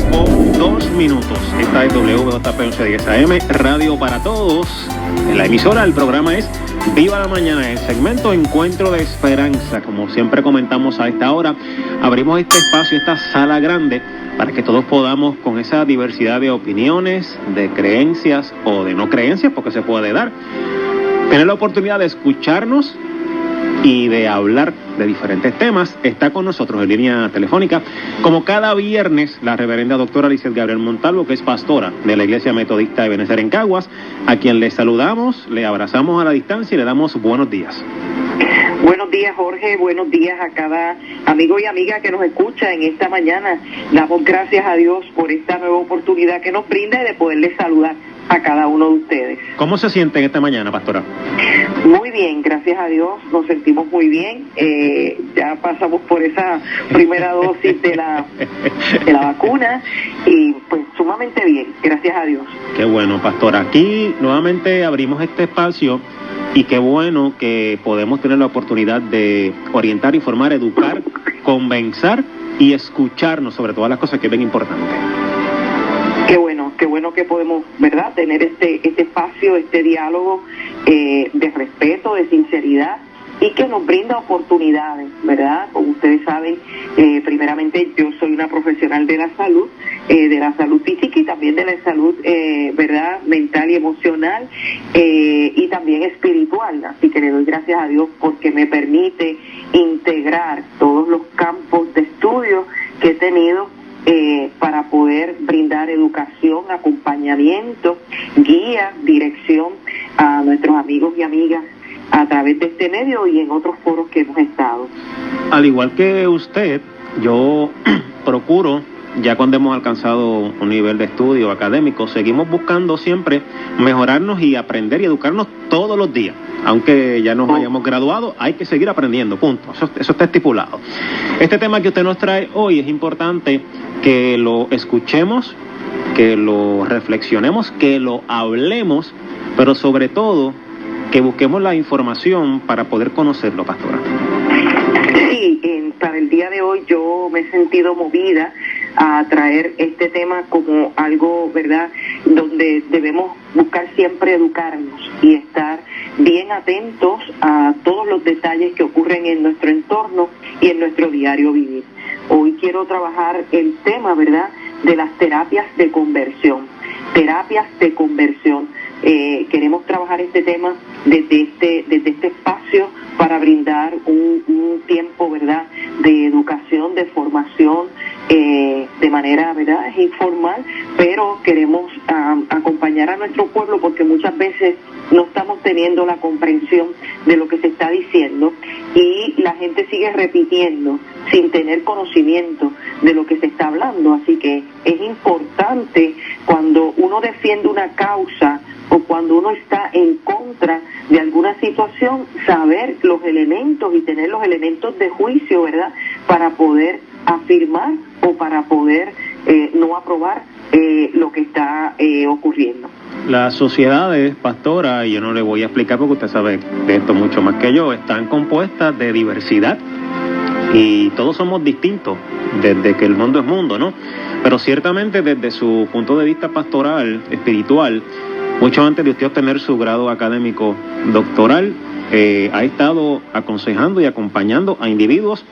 9:02. Esta es WJP 1110 AM, Radio para Todos. En la emisora, el programa es Viva la Mañana, el segmento Encuentro de Esperanza. Como siempre comentamos a esta hora, abrimos este espacio, esta sala grande, para que todos podamos, con esa diversidad de opiniones, de creencias o de no creencias, porque se puede dar, tener la oportunidad de escucharnos y de hablar de diferentes temas. Está con nosotros en línea telefónica, como cada viernes, la reverenda doctora Lizeth Gabriel Montalvo, que es pastora de la Iglesia Metodista de Ebenezer en Caguas, a quien le saludamos, le abrazamos a la distancia y le damos buenos días. Buenos días, Jorge, buenos días a cada amigo y amiga que nos escucha en esta mañana. Damos gracias a Dios por esta nueva oportunidad que nos brinda de poderles saludar a cada uno de ustedes. ¿Cómo se sienten esta mañana, pastora? Muy bien, gracias a Dios, nos sentimos muy bien. Ya pasamos por esa primera dosis de la vacuna y pues sumamente bien, gracias a Dios. Qué bueno, pastora. Aquí nuevamente abrimos este espacio y qué bueno que podemos tener la oportunidad de orientar, informar, educar, convencer y escucharnos sobre todas las cosas, que es bien importante. Qué bueno que podemos, ¿verdad?, tener este espacio, este diálogo de respeto, de sinceridad, y que nos brinda oportunidades, ¿verdad? Como ustedes saben, primeramente yo soy una profesional de la salud física y también de la salud, ¿verdad?, mental y emocional, y también espiritual. Así que le doy gracias a Dios porque me permite integrar todos los campos de estudio que he tenido para poder brindar educación, acompañamiento, guía, dirección a nuestros amigos y amigas a través de este medio y en otros foros que hemos estado. Al igual que usted, yo procuro, ya cuando hemos alcanzado un nivel de estudio académico, seguimos buscando siempre mejorarnos y aprender y educarnos todos los días. Aunque ya nos hayamos graduado, hay que seguir aprendiendo, punto. Eso está estipulado. Este tema que usted nos trae hoy es importante que lo escuchemos, que lo reflexionemos, que lo hablemos, pero sobre todo que busquemos la información para poder conocerlo, pastora. Sí, para el día de hoy yo me he sentido movida a traer este tema como algo, ¿verdad?, donde debemos buscar siempre educarnos y estar bien atentos a todos los detalles que ocurren en nuestro entorno y en nuestro diario vivir. Hoy quiero trabajar el tema, ¿verdad?, de las terapias de conversión. Terapias de conversión. Queremos trabajar este tema desde este espacio para brindar un tiempo, ¿verdad?, de educación, de formación, de manera, ¿verdad?, informal, pero queremos acompañar a nuestro pueblo porque muchas veces no estamos teniendo la comprensión de lo que se está diciendo y la gente sigue repitiendo sin tener conocimiento de lo que se está hablando. Así que es importante, cuando uno defiende una causa o cuando uno está en contra de alguna situación, saber los elementos y tener los elementos de juicio, ¿verdad?, para poder afirmar o para poder no aprobar lo que está ocurriendo. Las sociedades, pastora, y yo no le voy a explicar porque usted sabe de esto mucho más que yo, están compuestas de diversidad y todos somos distintos desde que el mundo es mundo, ¿no? Pero ciertamente desde su punto de vista pastoral, espiritual, mucho antes de usted obtener su grado académico doctoral, ha estado aconsejando y acompañando a individuos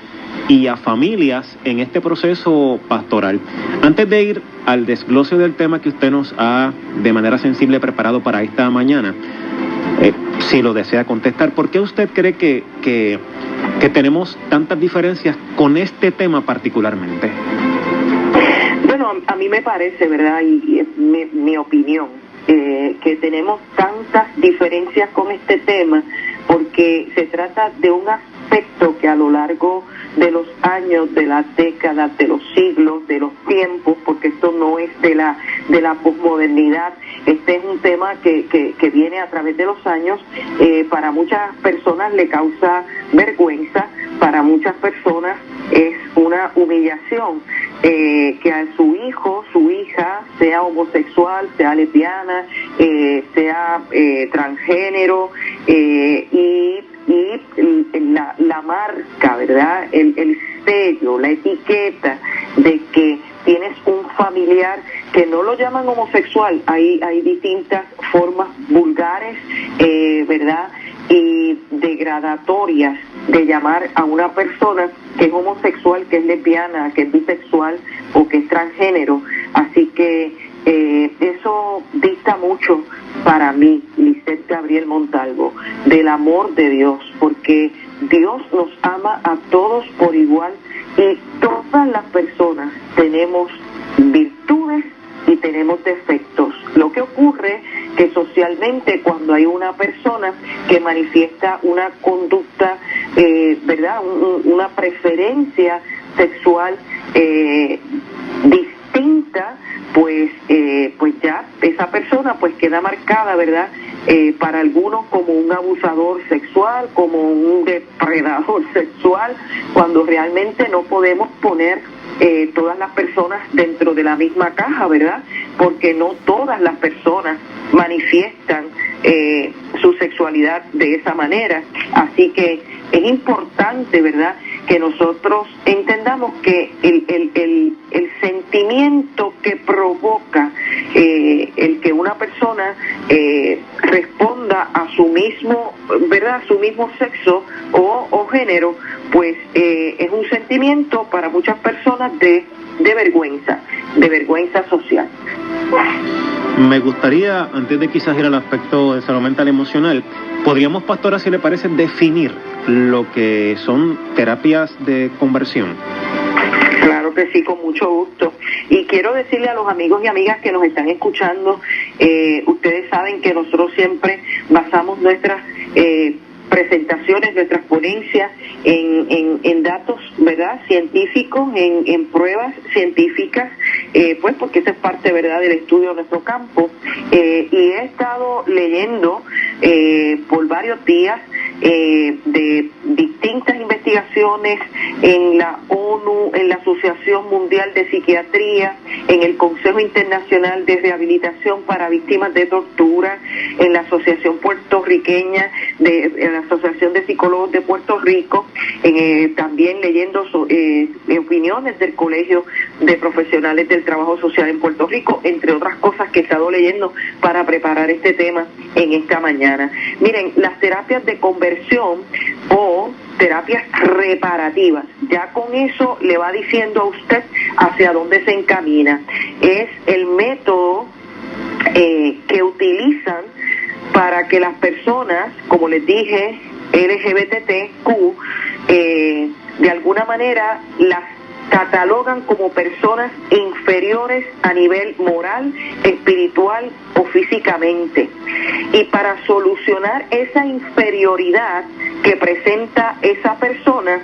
y a familias en este proceso pastoral. Antes de ir al desglose del tema que usted nos ha de manera sensible preparado para esta mañana, si lo desea contestar, ¿por qué usted cree que tenemos tantas diferencias con este tema particularmente? Bueno, a mí me parece, ¿verdad?, y es mi opinión, que tenemos tantas diferencias con este tema porque se trata de un aspecto que a lo largo de los años, de las décadas, de los siglos, de los tiempos, porque esto no es de la posmodernidad, este es un tema que viene a través de los años, para muchas personas le causa vergüenza, para muchas personas es una humillación, que a su hijo, su hija, sea homosexual, sea lesbiana, sea transgénero, y la marca, ¿verdad?, el sello, la etiqueta de que tienes un familiar lo llaman homosexual, hay distintas formas vulgares, ¿verdad? Y degradatorias de llamar a una persona que es homosexual, que es lesbiana, que es bisexual o que es transgénero. Así que eso dista mucho para mí, Lisette Gabriel Montalvo, del amor de Dios, porque Dios nos ama a todos por igual y todas las personas tenemos virtudes y tenemos defectos. Lo que ocurre que socialmente cuando hay una persona que manifiesta una conducta, ¿verdad? Una preferencia sexual distinta, pues ya esa persona pues queda marcada, ¿verdad? Para algunos como un abusador sexual, como un depredador sexual, cuando realmente no podemos poner todas las personas dentro de la misma caja, ¿verdad? Porque no todas las personas manifiestan su sexualidad de esa manera. Así que es importante, ¿verdad?, que nosotros entendamos que el sentimiento que provoca el que una persona responda a su mismo, ¿verdad?, a su mismo sexo o género, pues es un sentimiento para muchas personas de vergüenza social. Me gustaría, antes de quizás ir al aspecto de salud mental emocional, podríamos, pastora, si le parece, definir lo que son terapias de conversión. Claro que sí, con mucho gusto. Y quiero decirle a los amigos y amigas que nos están escuchando, ustedes saben que nosotros siempre basamos nuestras presentaciones, nuestras ponencias en datos, ¿verdad?, científicos, en pruebas científicas, pues porque esa es parte, ¿verdad?, del estudio de nuestro campo. Y he estado leyendo por varios días de distintas investigaciones en la ONU, en la Asociación Mundial de Psiquiatría, en el Consejo Internacional de Rehabilitación para Víctimas de Tortura, en la Asociación Puertorriqueña, en la Asociación de Psicólogos de Puerto Rico, también leyendo opiniones del Colegio de Profesionales del Trabajo Social en Puerto Rico, entre otras cosas que he estado leyendo para preparar este tema en esta mañana. Miren, las terapias de conversión o terapias reparativas, ya con eso le va diciendo a usted hacia dónde se encamina. Es el método que utilizan para que las personas, como les dije, LGBTQ, de alguna manera las catalogan como personas inferiores a nivel moral, espiritual o físicamente. Y para solucionar esa inferioridad que presenta esa persona,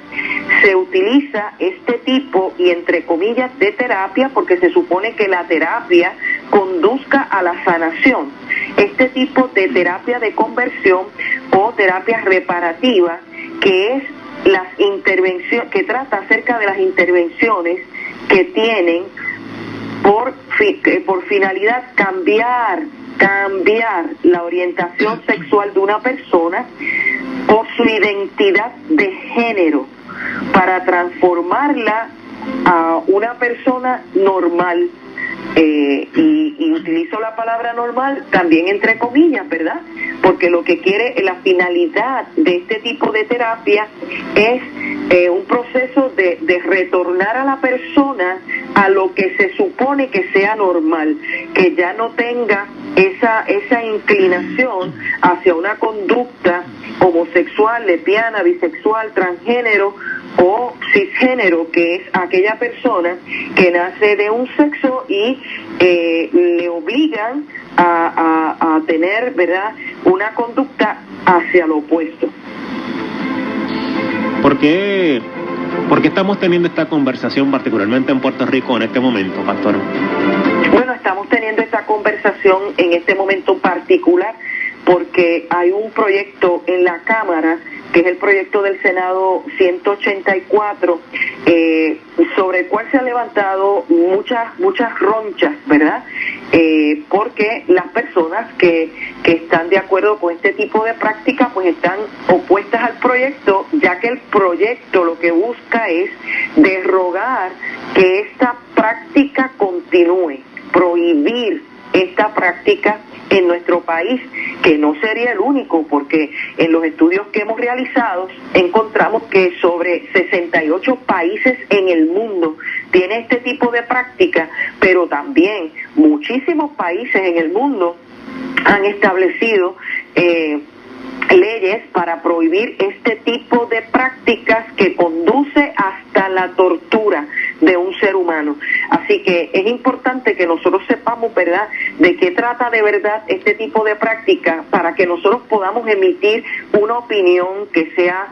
se utiliza este tipo, y entre comillas, de terapia, porque se supone que la terapia conduzca a la sanación. Este tipo de terapia de conversión o terapia reparativa, que es las intervenciones, que trata acerca de las intervenciones que tienen por finalidad cambiar la orientación sexual de una persona o su identidad de género para transformarla a una persona normal. Y utilizo la palabra normal también entre comillas, ¿verdad? Porque lo que quiere, la finalidad de este tipo de terapia es un proceso de retornar a la persona a lo que se supone que sea normal, que ya no tenga esa inclinación hacia una conducta homosexual, lesbiana, bisexual, transgénero o cisgénero, que es aquella persona que nace de un sexo y le obligan a tener, ¿verdad?, una conducta hacia lo opuesto. ¿Por qué estamos teniendo esta conversación particularmente en Puerto Rico en este momento, pastor? Bueno, estamos teniendo esta conversación en este momento particular porque hay un proyecto en la Cámara, que es el proyecto del Senado 184, sobre el cual se han levantado muchas ronchas, ¿verdad? Porque las personas que están de acuerdo con este tipo de práctica, pues están opuestas al proyecto, ya que el proyecto lo que busca es derogar que esta práctica continúe. prohibir esta práctica en nuestro país, que no sería el único, porque en los estudios que hemos realizado encontramos que sobre 68 países en el mundo tiene este tipo de práctica, pero también muchísimos países en el mundo han establecido leyes para prohibir este tipo de prácticas que conduce hasta la tortura de un ser humano. Así que es importante que nosotros sepamos, ¿verdad?, de qué trata de verdad este tipo de práctica, para que nosotros podamos emitir una opinión que sea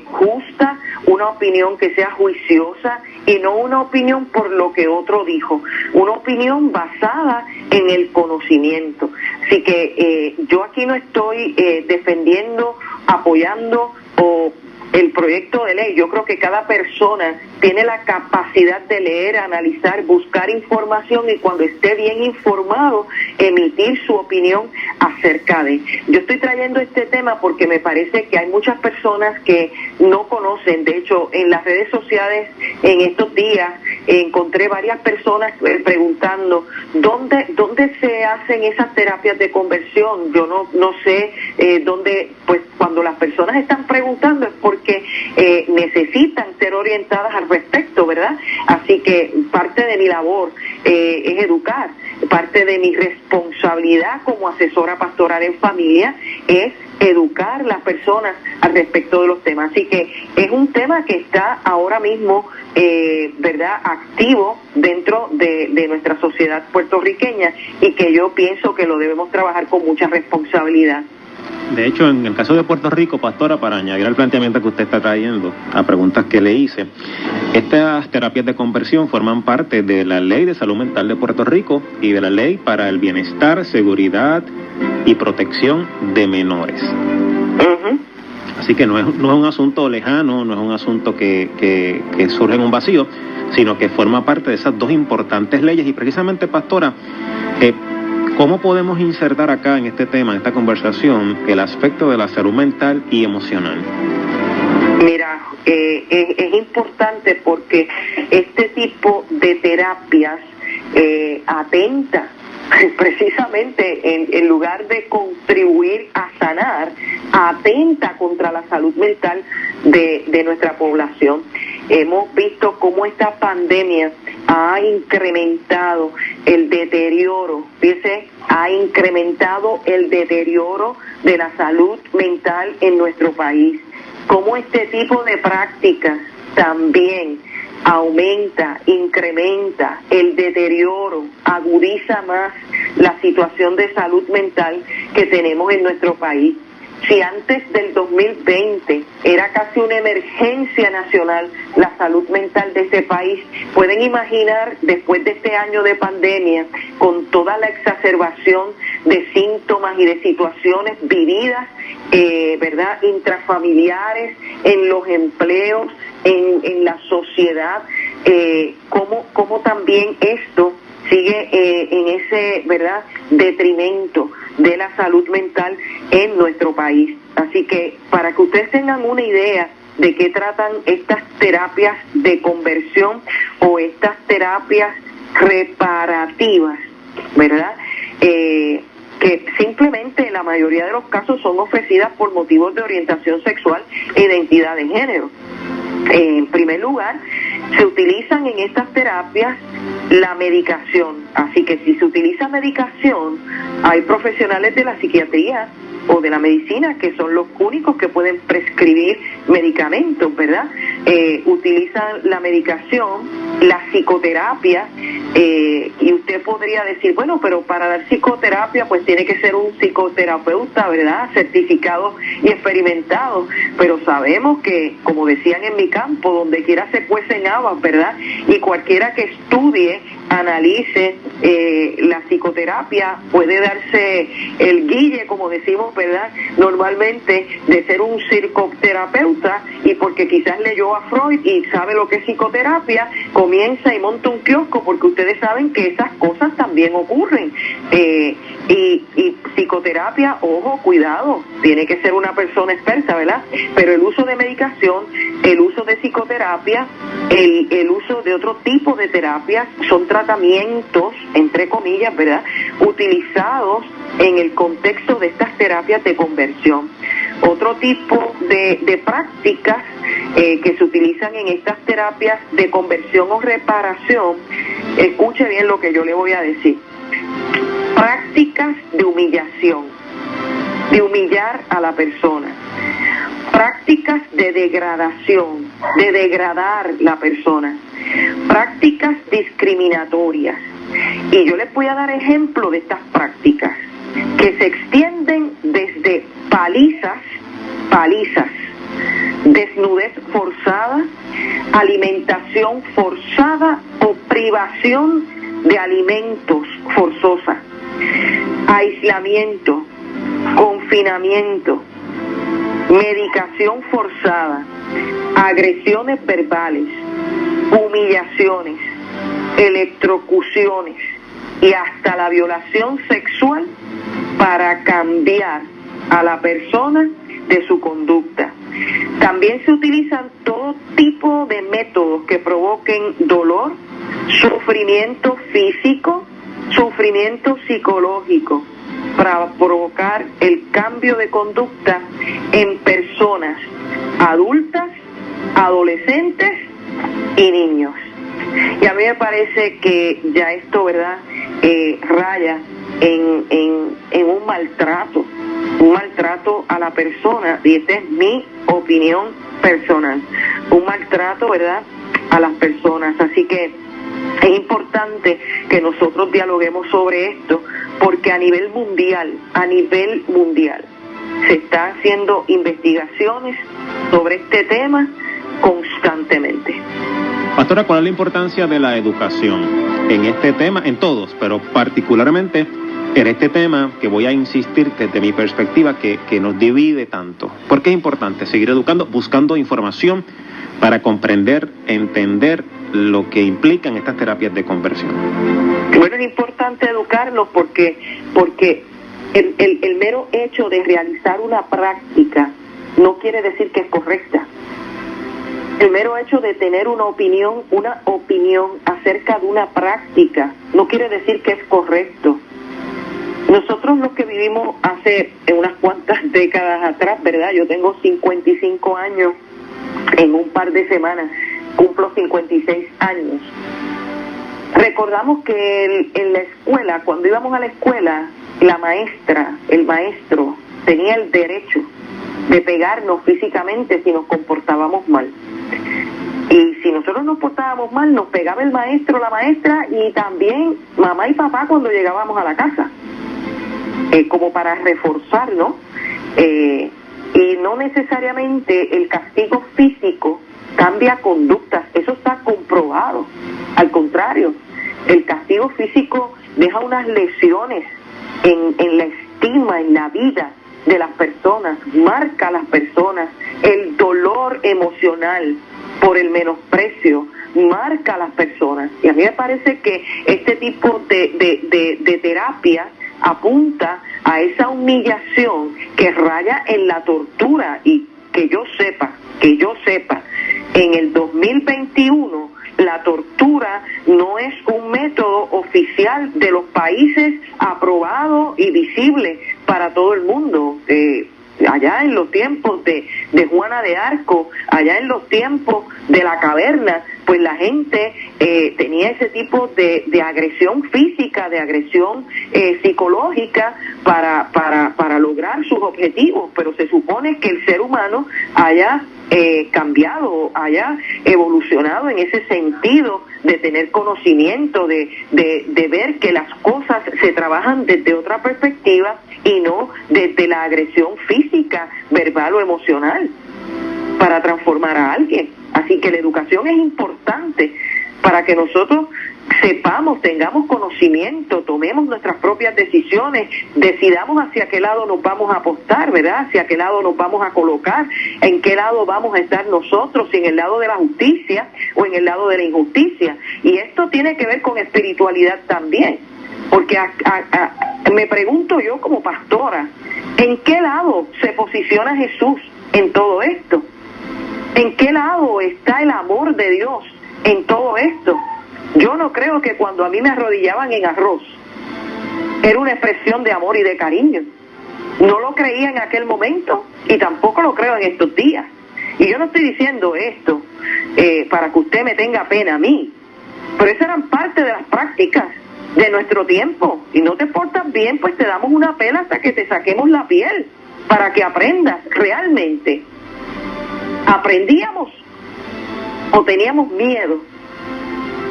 justa, una opinión que sea juiciosa, y no una opinión por lo que otro dijo, una opinión basada en el conocimiento. Así que yo aquí no estoy defendiendo, apoyando o el proyecto de ley. Yo creo que cada persona tiene la capacidad de leer, analizar, buscar información, y cuando esté bien informado, emitir su opinión acerca de. Yo estoy trayendo este tema porque me parece que hay muchas personas que no conocen. De hecho, en las redes sociales en estos días encontré varias personas preguntando ¿dónde se hacen esas terapias de conversión? Yo no sé dónde. Pues cuando las personas están preguntando es porque necesitan ser orientadas al respecto, ¿verdad? Así que parte de mi labor es educar, parte de mi responsabilidad como asesora pastoral en familia es educar las personas al respecto de los temas. Así que es un tema que está ahora mismo, ¿verdad?, activo dentro de nuestra sociedad puertorriqueña, y que yo pienso que lo debemos trabajar con mucha responsabilidad. De hecho, en el caso de Puerto Rico, pastora, para añadir al planteamiento que usted está trayendo, a preguntas que le hice, estas terapias de conversión forman parte de la Ley de Salud Mental de Puerto Rico y de la Ley para el Bienestar, Seguridad y Protección de Menores. Uh-huh. Así que no es un asunto lejano, no es un asunto que surge en un vacío, sino que forma parte de esas dos importantes leyes. Y precisamente, pastora, ¿cómo podemos insertar acá en este tema, en esta conversación, el aspecto de la salud mental y emocional? Mira, es importante porque este tipo de terapias atenta precisamente, en lugar de contribuir a sanar, atenta contra la salud mental de nuestra población. Hemos visto cómo esta pandemia ha incrementado el deterioro, fíjese, ha incrementado el deterioro de la salud mental en nuestro país. Cómo este tipo de prácticas también aumenta, incrementa el deterioro, agudiza más la situación de salud mental que tenemos en nuestro país. Si antes del 2020 era casi una emergencia nacional la salud mental de este país, pueden imaginar después de este año de pandemia, con toda la exacerbación de síntomas y de situaciones vividas, ¿verdad?, intrafamiliares, en los empleos, en la sociedad, cómo también esto sigue en ese, ¿verdad?, detrimento de la salud mental en nuestro país. Así que para que ustedes tengan una idea de qué tratan estas terapias de conversión o estas terapias reparativas, ¿verdad?, que simplemente en la mayoría de los casos son ofrecidas por motivos de orientación sexual e identidad de género. En primer lugar, se utilizan en estas terapias la medicación. Así que si se utiliza medicación, hay profesionales de la psiquiatría o de la medicina que son los únicos que pueden prescribir medicamentos, ¿verdad? Utilizan la medicación, la psicoterapia, y usted podría decir, bueno, pero para dar psicoterapia pues tiene que ser un psicoterapeuta, ¿verdad?, certificado y experimentado, pero sabemos que, como decían en mi campo, donde quiera se cuecen habas, ¿verdad?, y cualquiera que estudie, analice la psicoterapia puede darse el guille, como decimos, ¿verdad?, normalmente, de ser un psicoterapeuta, y porque quizás leyó a Freud y sabe lo que es psicoterapia, comienza y monta un kiosco, porque ustedes saben que esas cosas también ocurren. Y psicoterapia, ojo, cuidado, tiene que ser una persona experta, ¿verdad? Pero el uso de medicación, el uso de psicoterapia, el uso de otro tipo de terapias son tratamientos, entre comillas, ¿verdad?, utilizados en el contexto de estas terapias de conversión. Otro tipo de prácticas que se utilizan en estas terapias de conversión o reparación, escuche bien lo que yo le voy a decir: prácticas de humillación, de humillar a la persona, prácticas de degradación, de degradar la persona, prácticas discriminatorias. Y yo les voy a dar ejemplo de estas prácticas que se extienden desde palizas, desnudez forzada, alimentación forzada o privación de alimentos forzosa, aislamiento, confinamiento, medicación forzada, agresiones verbales, humillaciones, electrocuciones y hasta la violación sexual para cambiar a la persona de su conducta. También se utilizan todo tipo de métodos que provoquen dolor, sufrimiento físico, sufrimiento psicológico, para provocar el cambio de conducta en personas adultas, adolescentes y niños. Y a mí me parece que ya esto, ¿verdad?, raya en un maltrato a la persona, y esta es mi opinión personal, un maltrato, ¿verdad?, a las personas. Así que es importante que nosotros dialoguemos sobre esto, porque a nivel mundial se están haciendo investigaciones sobre este tema constantemente. Pastora, ¿cuál es la importancia de la educación en este tema, en todos, pero particularmente en este tema que voy a insistir desde mi perspectiva que nos divide tanto? ¿Por qué es importante seguir educando, buscando información para comprender, entender lo que implican estas terapias de conversión? Bueno, es importante educarlos porque el mero hecho de realizar una práctica no quiere decir que es correcta. El mero hecho de tener una opinión acerca de una práctica no quiere decir que es correcto. Nosotros los que vivimos hace unas cuantas décadas atrás, ¿verdad? Yo tengo 55 años, en un par de semanas cumplo 56 años. Recordamos que en la escuela, cuando íbamos a la escuela, la maestra, el maestro, tenía el derecho de pegarnos físicamente si nos comportábamos mal. Y si nosotros nos portábamos mal, nos pegaba el maestro, la maestra, y también mamá y papá cuando llegábamos a la casa, como para reforzar, ¿no? Y no necesariamente el castigo físico cambia conductas, eso está comprobado. Al contrario, el castigo físico deja unas lesiones en la estima, en la vida de las personas, marca a las personas. El dolor emocional por el menosprecio marca a las personas. Y a mí me parece que este tipo de terapia apunta a esa humillación que raya en la tortura. Y que yo sepa, en el 2021 la tortura no es un método oficial de los países aprobado y visible para todo el mundo. Allá en los tiempos de Juana de Arco, allá en los tiempos de la caverna, pues la gente tenía ese tipo de agresión física, de agresión psicológica para lograr sus objetivos, pero se supone que el ser humano haya cambiado, haya evolucionado en ese sentido de tener conocimiento, de ver que las cosas se trabajan desde otra perspectiva y no desde la agresión física, verbal o emocional para transformar a alguien. Así que la educación es importante para que nosotros sepamos, tengamos conocimiento, tomemos nuestras propias decisiones, decidamos hacia qué lado nos vamos a apostar, ¿verdad? Hacia qué lado nos vamos a colocar, en qué lado vamos a estar nosotros, si en el lado de la justicia o en el lado de la injusticia. Y esto tiene que ver con espiritualidad también, porque me pregunto yo como pastora, ¿en qué lado se posiciona Jesús en todo esto? ¿En qué lado está el amor de Dios en todo esto? Yo no creo que cuando a mí me arrodillaban en arroz era una expresión de amor y de cariño. No lo creía en aquel momento y tampoco lo creo en estos días. Y yo no estoy diciendo esto para que usted me tenga pena a mí, pero esas eran parte de las prácticas de nuestro tiempo. Y no te portas bien, pues te damos una pela hasta que te saquemos la piel, para que aprendas realmente. ¿Aprendíamos o teníamos miedo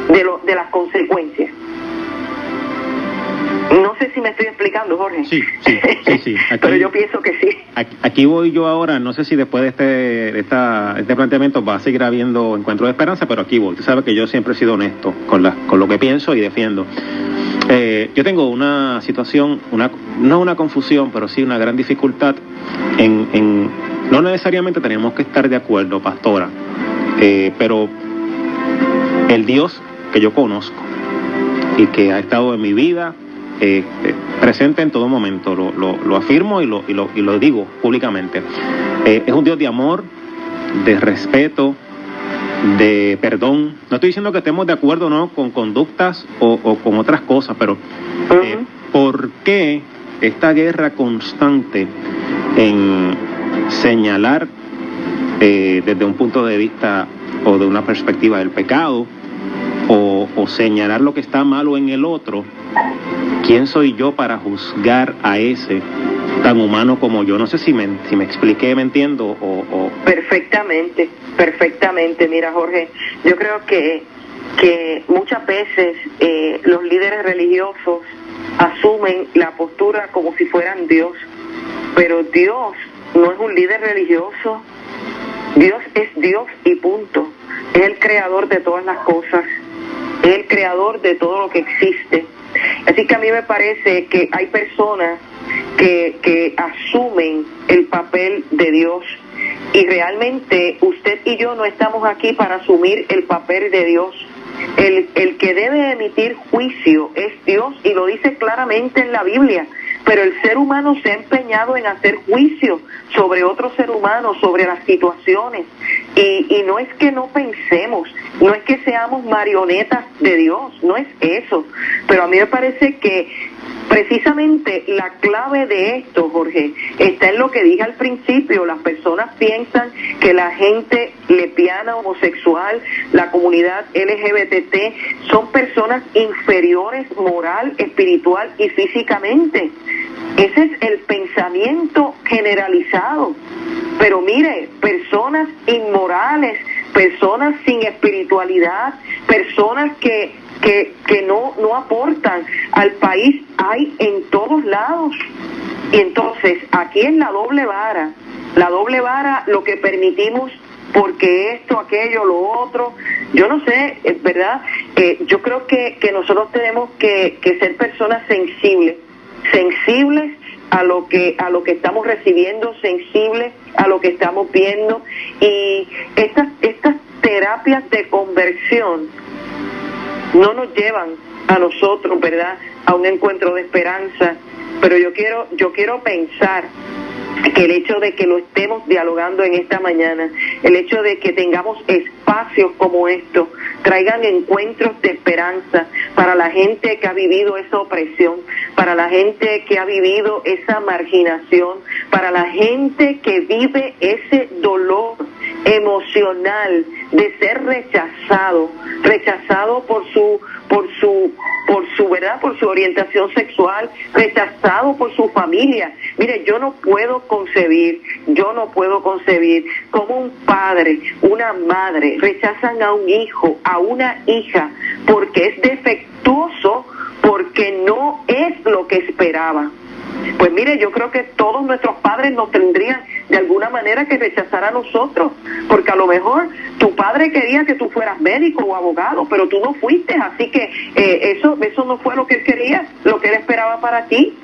de las consecuencias? No sé si me estoy explicando, Jorge. Sí. Aquí, pero yo pienso que sí. Aquí voy yo ahora, no sé si después de este planteamiento va a seguir habiendo encuentro de esperanza, pero aquí voy. Tú sabes que yo siempre he sido honesto con lo que pienso y defiendo. Yo tengo una situación, no una confusión, pero sí una gran dificultad no necesariamente tenemos que estar de acuerdo, pastora, pero el Dios que yo conozco y que ha estado en mi vida presente en todo momento, lo afirmo y lo digo públicamente, es un Dios de amor, de respeto, de perdón. No estoy diciendo que estemos de acuerdo no con conductas o con otras cosas, pero ¿por qué esta guerra constante en señalar desde un punto de vista o de una perspectiva del pecado o señalar lo que está malo en el otro? ¿Quién soy yo para juzgar a ese tan humano como yo? No sé si me expliqué, me entiendo o... Perfectamente. Mira, Jorge, yo creo que muchas veces los líderes religiosos asumen la postura como si fueran Dios, pero Dios no es un líder religioso. Dios es Dios y punto. Es el creador de todas las cosas, es el creador de todo lo que existe. Así que a mí me parece que hay personas que asumen el papel de Dios, y realmente usted y yo no estamos aquí para asumir el papel de Dios. El que debe emitir juicio es Dios, y lo dice claramente en la Biblia. Pero el ser humano se ha empeñado en hacer juicio sobre otro ser humano, sobre las situaciones. Y no es que no pensemos, no es que seamos marionetas de Dios, no es eso. Pero a mí me parece que precisamente la clave de esto, Jorge, está en lo que dije al principio. Las personas piensan que la gente lesbiana, homosexual, la comunidad LGBT son personas inferiores moral, espiritual y físicamente. Ese es el pensamiento generalizado. Pero mire, personas inmorales, personas sin espiritualidad, personas que no aportan al país, hay en todos lados. Y entonces aquí es la doble vara, lo que permitimos, porque esto, aquello, lo otro, yo no sé, ¿verdad? Yo creo que nosotros tenemos que ser personas sensibles a lo que estamos recibiendo, sensibles a lo que estamos viendo. Y estas terapias de conversión no nos llevan a nosotros, ¿verdad?, a un encuentro de esperanza. Pero yo quiero pensar que el hecho de que lo estemos dialogando en esta mañana, el hecho de que tengamos espacios como estos, traigan encuentros de esperanza para la gente que ha vivido esa opresión, para la gente que ha vivido esa marginación, para la gente que vive ese dolor emocional de ser rechazado por su ¿verdad?, por su orientación sexual, rechazado por su familia. Mire, yo no puedo concebir cómo un padre, una madre rechazan a un hijo, a una hija, porque es defectuoso, porque no es lo que esperaba. Pues mire, yo creo que todos nuestros padres nos tendrían de alguna manera que rechazar a nosotros, porque a lo mejor tu padre quería que tú fueras médico o abogado, pero tú no fuiste, así que eso no fue lo que él quería, lo que él esperaba para ti.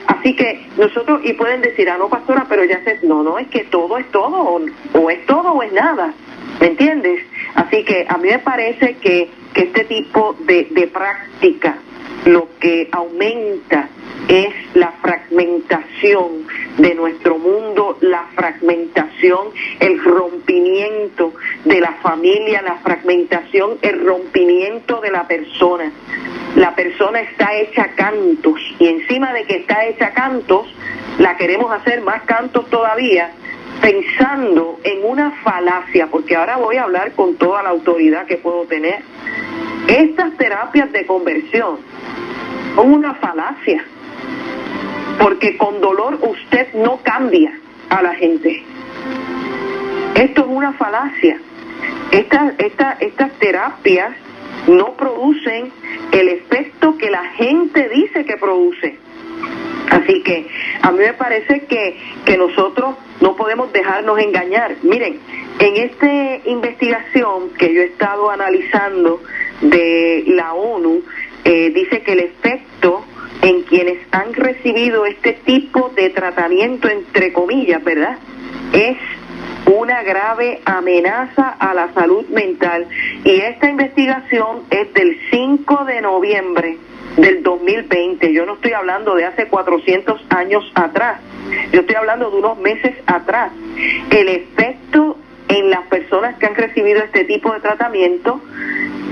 Así que nosotros, y pueden decir, no pastora, pero ya sé, no, es que todo es todo, o es todo o es nada, ¿me entiendes? Así que a mí me parece que este tipo de práctica lo que aumenta es la fragmentación de nuestro mundo, la fragmentación, el rompimiento de la familia, la fragmentación, el rompimiento de la persona. La persona está hecha cantos, y encima de que está hecha cantos, la queremos hacer más cantos todavía, pensando en una falacia, porque ahora voy a hablar con toda la autoridad que puedo tener. Estas terapias de conversión son una falacia, porque con dolor usted no cambia a la gente. Esto es una falacia. Estas terapias no producen el efecto que la gente dice que produce. Así que a mí me parece que nosotros no podemos dejarnos engañar. Miren, en esta investigación que yo he estado analizando de la ONU, dice que el efecto en quienes han recibido este tipo de tratamiento, entre comillas, ¿verdad?, es una grave amenaza a la salud mental. Y esta investigación es del 5 de noviembre del 2020. Yo no estoy hablando de hace 400 años atrás, yo estoy hablando de unos meses atrás. El efecto en las personas que han recibido este tipo de tratamiento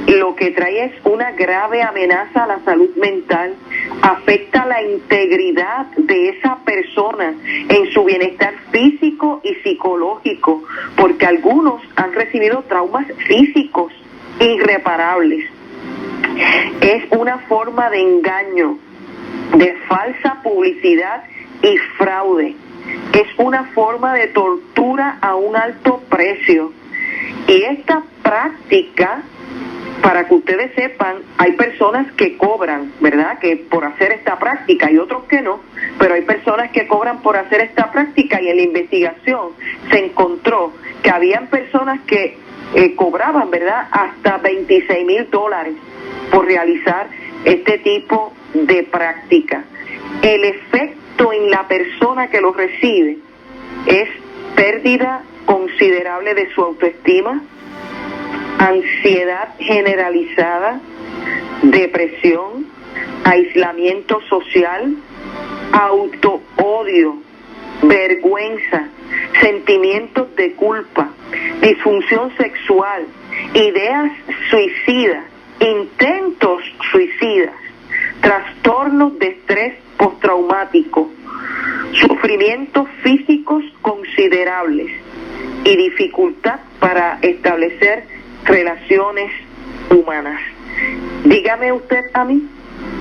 lo que trae es una grave amenaza a la salud mental, afecta la integridad de esa persona en su bienestar físico y psicológico, porque algunos han recibido traumas físicos irreparables. Es una forma de engaño, de falsa publicidad y fraude. Es una forma de tortura a un alto precio. Y esta práctica, para que ustedes sepan, hay personas que cobran, ¿verdad?, que por hacer esta práctica, y otros que no, pero hay personas que cobran por hacer esta práctica, y en la investigación se encontró que habían personas que cobraban, ¿verdad?, hasta $26,000 por realizar este tipo de práctica. El efecto en la persona que lo recibe es pérdida considerable de su autoestima, ansiedad generalizada, depresión, aislamiento social, autoodio, vergüenza, sentimientos de culpa, disfunción sexual, ideas suicidas, intentos suicidas, trastornos de estrés postraumático, sufrimientos físicos considerables y dificultad para establecer relaciones humanas. Dígame usted a mí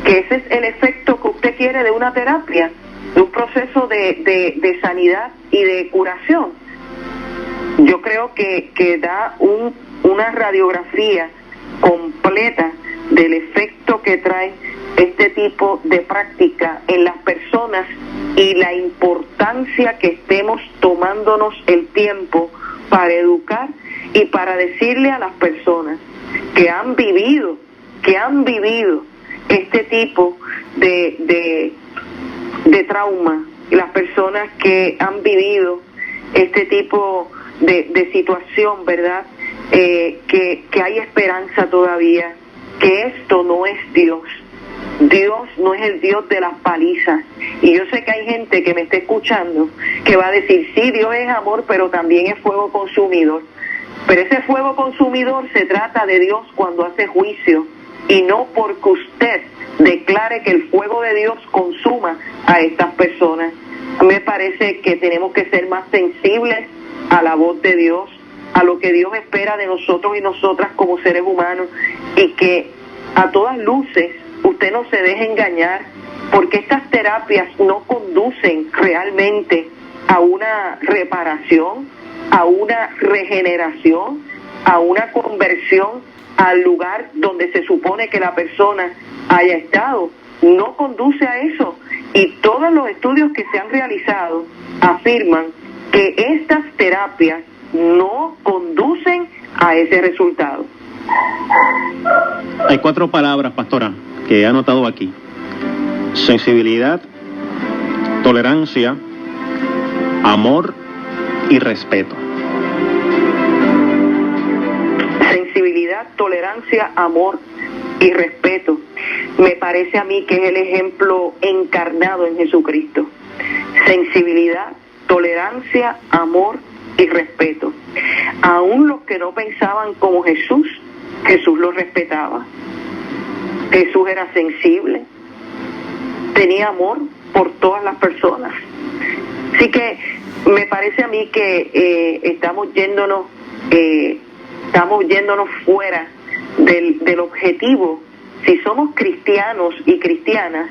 que ese es el efecto que usted quiere de una terapia, de un proceso de sanidad y de curación. Yo creo que da una radiografía completa del efecto que trae este tipo de práctica en las personas y la importancia que estemos tomándonos el tiempo para educar y para decirle a las personas que han vivido este tipo de trauma, y las personas que han vivido este tipo de situación, ¿verdad?, que hay esperanza todavía, que esto no es Dios. Dios no es el Dios de las palizas. Y yo sé que hay gente que me está escuchando que va a decir, sí, Dios es amor, pero también es fuego consumidor. Pero ese fuego consumidor se trata de Dios cuando hace juicio, y no porque usted declare que el fuego de Dios consuma a estas personas. Me parece que tenemos que ser más sensibles a la voz de Dios, a lo que Dios espera de nosotros y nosotras como seres humanos, y que a todas luces usted no se deje engañar, porque estas terapias no conducen realmente a una reparación, a una regeneración, a una conversión al lugar donde se supone que la persona haya estado. No conduce a eso. Y todos los estudios que se han realizado afirman que estas terapias no conducen a ese resultado. Hay 4 palabras, pastora, que he anotado aquí: sensibilidad, tolerancia, amor y respeto. Sensibilidad, tolerancia, amor y respeto. Me parece a mí que es el ejemplo encarnado en Jesucristo. Sensibilidad, tolerancia, amor y respeto. Aún los que no pensaban como Jesús, Jesús los respetaba. Jesús era sensible, tenía amor por todas las personas. Así que me parece a mí que estamos yéndonos fuera del objetivo. Si somos cristianos y cristianas,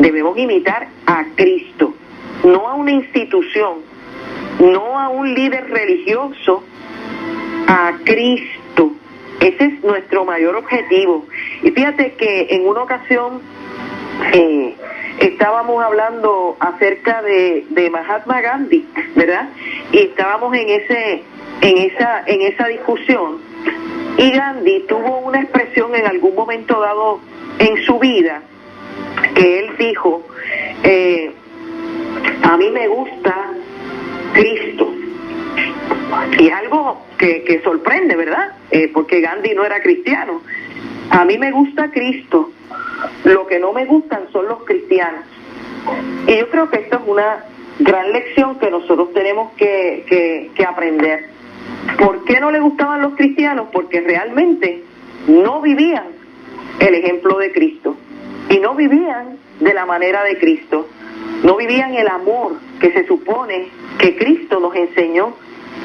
debemos imitar a Cristo, no a una institución, no a un líder religioso, a Cristo. Ese es nuestro mayor objetivo. Y fíjate que en una ocasión estábamos hablando acerca de Mahatma Gandhi, ¿verdad? Y estábamos en esa discusión. Y Gandhi tuvo una expresión en algún momento dado en su vida que él dijo: a mí me gusta Cristo. Y es algo que sorprende, ¿verdad? Porque Gandhi no era cristiano. A mí me gusta Cristo, lo que no me gustan son los cristianos. Y yo creo que esto es una gran lección que nosotros tenemos que aprender. ¿Por qué no le gustaban los cristianos? Porque realmente no vivían el ejemplo de Cristo y no vivían de la manera de Cristo, no vivían el amor que se supone que Cristo nos enseñó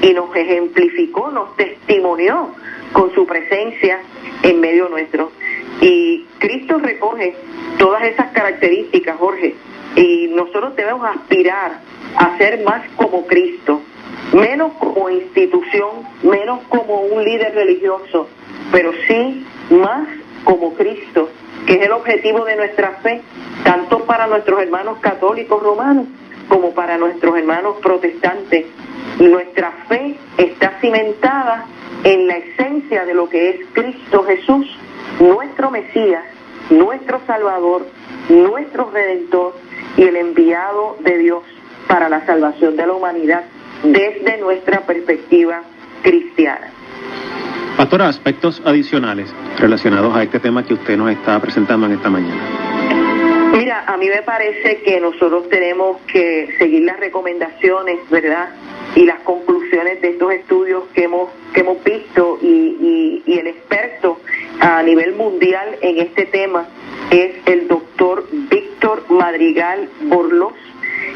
y nos ejemplificó, nos testimonió con su presencia en medio nuestro. Y Cristo recoge todas esas características, Jorge, y nosotros debemos aspirar a ser más como Cristo, menos como institución, menos como un líder religioso, pero sí más como Cristo, que es el objetivo de nuestra fe, tanto para nuestros hermanos católicos romanos como para nuestros hermanos protestantes. Nuestra fe está cimentada en la esencia de lo que es Cristo Jesús, nuestro Mesías, nuestro Salvador, nuestro Redentor y el enviado de Dios para la salvación de la humanidad desde nuestra perspectiva cristiana. Pastora, aspectos adicionales relacionados a este tema que usted nos está presentando en esta mañana. Mira, a mí me parece que nosotros tenemos que seguir las recomendaciones, ¿verdad? Y las conclusiones de estos estudios que hemos visto, y el experto a nivel mundial en este tema es el doctor Víctor Madrigal Borlós.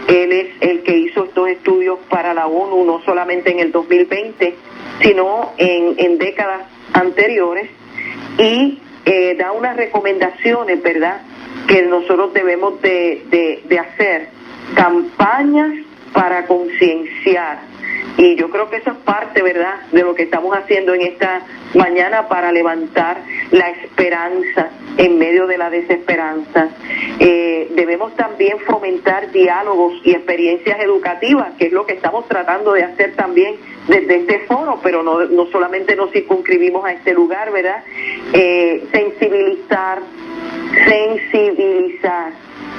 Él es el que hizo estos estudios para la ONU, no solamente en el 2020, sino en décadas anteriores, y da unas recomendaciones, ¿verdad?, que nosotros debemos de hacer campañas para concienciar. Y yo creo que eso es parte, ¿verdad?, de lo que estamos haciendo en esta mañana para levantar la esperanza en medio de la desesperanza. Debemos también fomentar diálogos y experiencias educativas, que es lo que estamos tratando de hacer también desde este foro, pero no solamente nos circunscribimos a este lugar, ¿verdad? Sensibilizar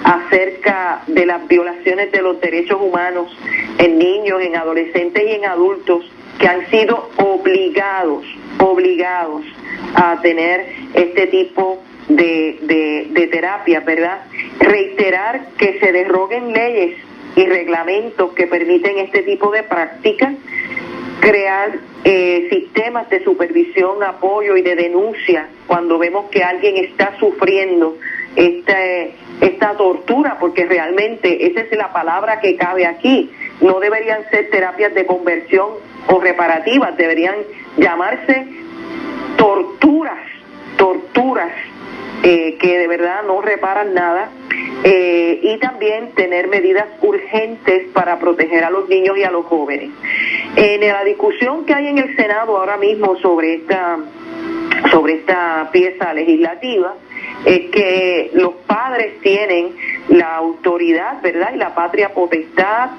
acerca de las violaciones de los derechos humanos en niños, en adolescentes y en adultos que han sido obligados a tener este tipo de terapia, ¿verdad? Reiterar que se deroguen leyes y reglamentos que permiten este tipo de prácticas, crear sistemas de supervisión, apoyo y de denuncia cuando vemos que alguien está sufriendo esta tortura, porque realmente esa es la palabra que cabe aquí. No deberían ser terapias de conversión o reparativas, deberían llamarse torturas que de verdad no reparan nada, y también tener medidas urgentes para proteger a los niños y a los jóvenes. En la discusión que hay en el Senado ahora mismo sobre esta pieza legislativa, es que los padres tienen la autoridad, ¿verdad? Y la patria potestad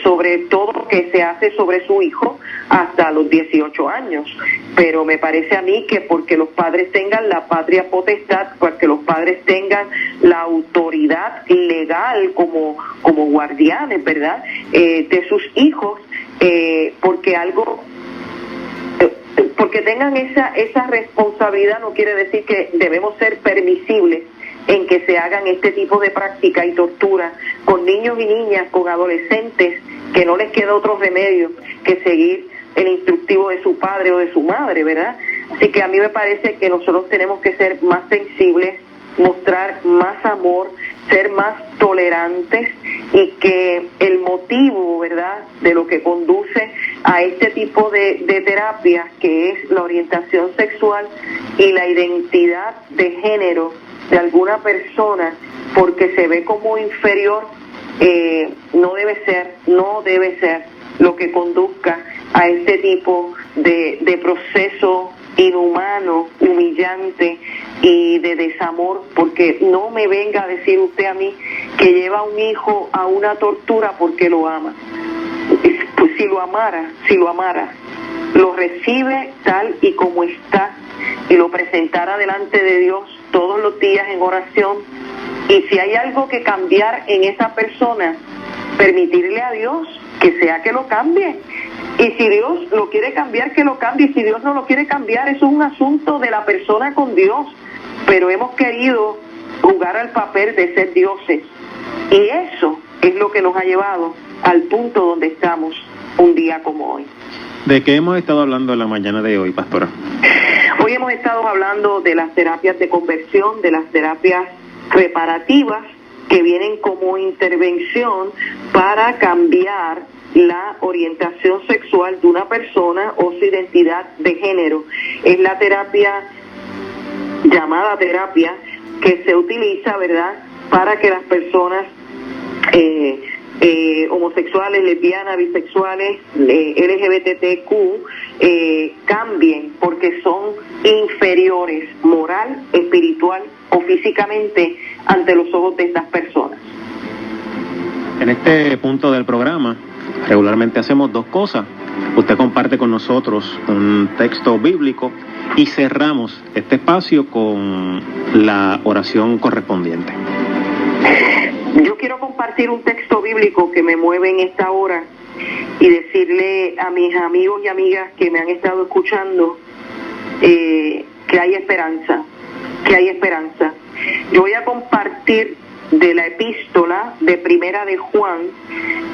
sobre todo lo que se hace sobre su hijo hasta los 18 años. Pero me parece a mí que porque los padres tengan la patria potestad, porque los padres tengan la autoridad legal como guardianes, ¿verdad? De sus hijos, porque tengan esa responsabilidad no quiere decir que debemos ser permisibles en que se hagan este tipo de práctica y tortura con niños y niñas, con adolescentes que no les queda otro remedio que seguir el instructivo de su padre o de su madre, ¿verdad? Así que a mí me parece que nosotros tenemos que ser más sensibles, mostrar más amor, ser más tolerantes, y que el motivo, ¿verdad?, de lo que conduce a este tipo de terapias, que es la orientación sexual y la identidad de género de alguna persona, porque se ve como inferior, no debe ser lo que conduzca a este tipo de proceso inhumano, humillante y de desamor, porque no me venga a decir usted a mí que lleva a un hijo a una tortura porque lo ama. Pues si lo amara, lo recibe tal y como está y lo presentara delante de Dios todos los días en oración, y si hay algo que cambiar en esa persona, permitirle a Dios que sea que lo cambie. Y si Dios lo quiere cambiar, que lo cambie. Y si Dios no lo quiere cambiar, eso es un asunto de la persona con Dios. Pero hemos querido jugar al papel de ser dioses. Y eso es lo que nos ha llevado al punto donde estamos un día como hoy. ¿De qué hemos estado hablando en la mañana de hoy, pastora? Hoy hemos estado hablando de las terapias de conversión, de las terapias reparativas, que vienen como intervención para cambiar la orientación sexual de una persona o su identidad de género. Es la terapia, llamada terapia, que se utiliza, ¿verdad?, para que las personas homosexuales, lesbianas, bisexuales, LGBTQ cambien, porque son inferiores moral, espiritual o físicamente ante los ojos de estas personas. En este punto del programa regularmente hacemos dos cosas. Usted comparte con nosotros un texto bíblico y cerramos este espacio con la oración correspondiente. Yo quiero compartir un texto bíblico que me mueve en esta hora y decirle a mis amigos y amigas que me han estado escuchando que hay esperanza, Yo voy a compartir de la epístola de Primera de Juan,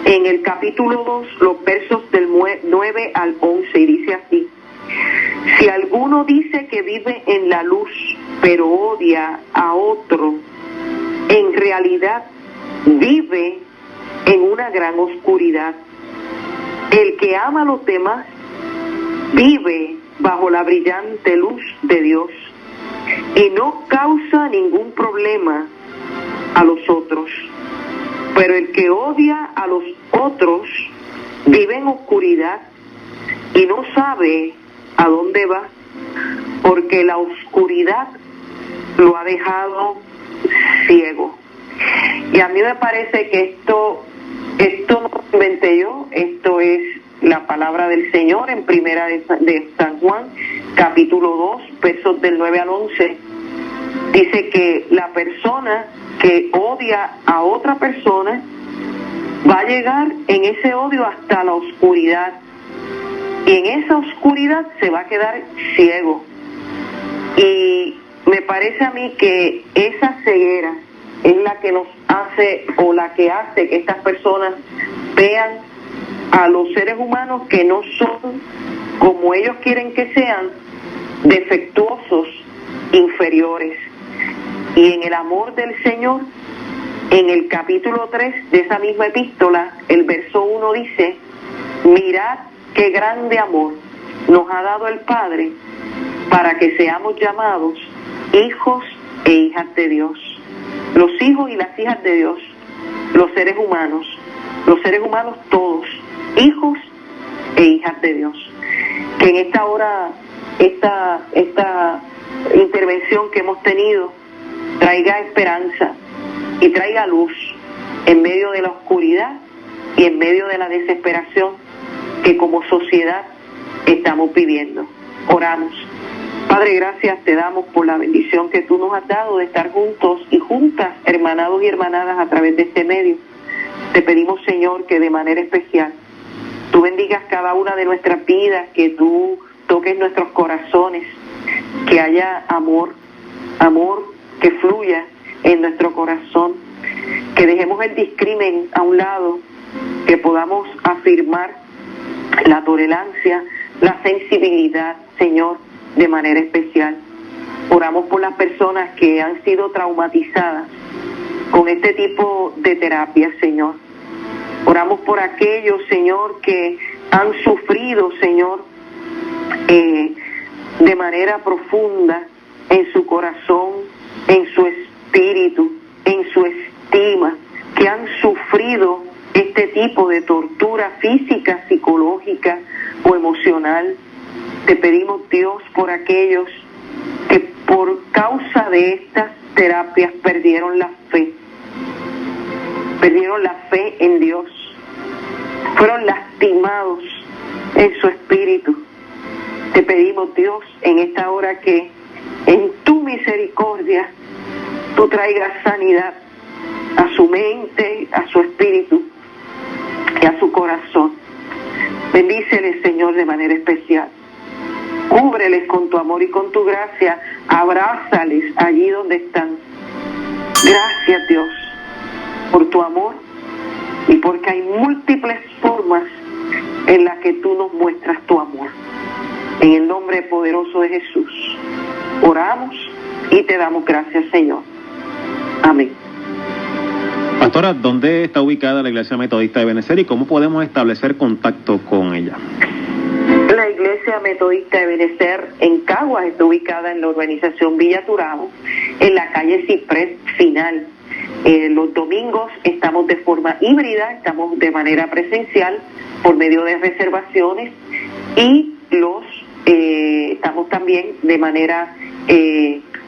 en el capítulo 2, los versos del 9 al 11, y dice así: si alguno dice que vive en la luz, pero odia a otro, en realidad vive en una gran oscuridad. El que ama a los demás vive bajo la brillante luz de Dios y no causa ningún problema a los otros. Pero el que odia a los otros vive en oscuridad y no sabe a dónde va, porque la oscuridad lo ha dejado ciego. Y a mí me parece que esto no lo inventé yo, esto es la palabra del Señor en Primera de San Juan, capítulo 2, versos del 9 al 11. Dice que la persona que odia a otra persona va a llegar en ese odio hasta la oscuridad, y en esa oscuridad se va a quedar ciego. Y me parece a mí que esa ceguera es la que nos hace, o la que hace que estas personas vean a los seres humanos que no son como ellos quieren que sean, defectuosos, inferiores. Y en el amor del Señor, en el capítulo 3 de esa misma epístola, el verso 1 dice: mirad qué grande amor nos ha dado el Padre para que seamos llamados hijos e hijas de Dios. Los hijos y las hijas de Dios, los seres humanos todos, hijos e hijas de Dios. Que en esta hora, esta intervención que hemos tenido traiga esperanza y traiga luz en medio de la oscuridad y en medio de la desesperación que como sociedad estamos viviendo. Oramos. Padre, gracias te damos por la bendición que tú nos has dado de estar juntos y juntas, hermanados y hermanadas a través de este medio. Te pedimos, Señor, que de manera especial tú bendigas cada una de nuestras vidas, que tú toques nuestros corazones, que haya amor que fluya en nuestro corazón, que dejemos el discrimen a un lado, que podamos afirmar la tolerancia, la sensibilidad, Señor, de manera especial. Oramos por las personas que han sido traumatizadas con este tipo de terapia, Señor. Oramos por aquellos, Señor, que han sufrido, Señor, de manera profunda en su corazón, en su espíritu, en su estima, que han sufrido este tipo de tortura física, psicológica o emocional. Te pedimos, Dios, por aquellos que por causa de estas terapias perdieron la fe en Dios, fueron lastimados en su espíritu. Te pedimos, Dios, en esta hora que en tu misericordia tú traigas sanidad a su mente, a su espíritu y a su corazón. Bendíceles, Señor, de manera especial. Cúbreles con tu amor y con tu gracia. Abrázales allí donde están. Gracias, Dios, por tu amor y porque hay múltiples formas en las que tú nos muestras tu amor. En el nombre poderoso de Jesús, oramos y te damos gracias, Señor. Amén. Pastora, ¿dónde está ubicada la Iglesia Metodista de Ebenecer y cómo podemos establecer contacto con ella? La Iglesia Metodista de Ebenecer en Caguas está ubicada en la urbanización Villa Turabo, en la calle Ciprés Final. Los domingos estamos de forma híbrida, estamos de manera presencial por medio de reservaciones y estamos también de manera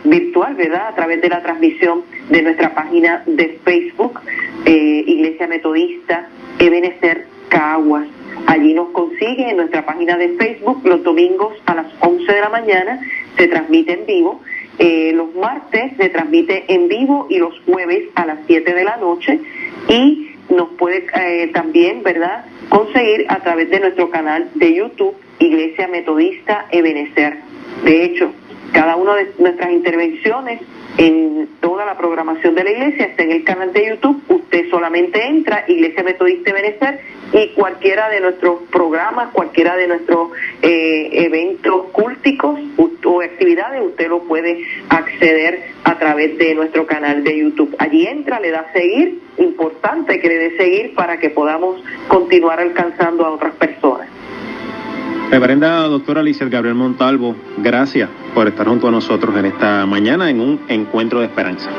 virtual, ¿verdad? A través de la transmisión de nuestra página de Facebook, Iglesia Metodista Ebenecer Caguas. Allí nos consigue en nuestra página de Facebook. Los domingos a las 11 de la mañana se transmite en vivo. Los martes se transmite en vivo y los jueves a las 7 de la noche. Y nos puede también, ¿verdad?, conseguir a través de nuestro canal de YouTube, Iglesia Metodista Ebenecer. De hecho, cada una de nuestras intervenciones en toda la programación de la iglesia está en el canal de YouTube. Usted solamente entra, Iglesia Metodista Ebenecer, y cualquiera de nuestros programas, cualquiera de nuestros eventos culticos o actividades, usted lo puede acceder a través de nuestro canal de YouTube. Allí entra, le da seguir, importante que le dé seguir para que podamos continuar alcanzando a otras personas. Reverenda doctora Lizeth Gabriel Montalvo, gracias por estar junto a nosotros en esta mañana en un encuentro de esperanza.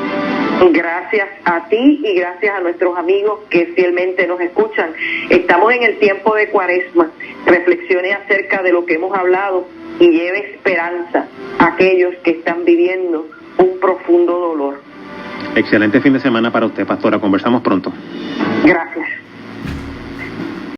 Gracias a ti y gracias a nuestros amigos que fielmente nos escuchan. Estamos en el tiempo de Cuaresma. Reflexione acerca de lo que hemos hablado y lleve esperanza a aquellos que están viviendo un profundo dolor. Excelente fin de semana para usted, pastora. Conversamos pronto. Gracias.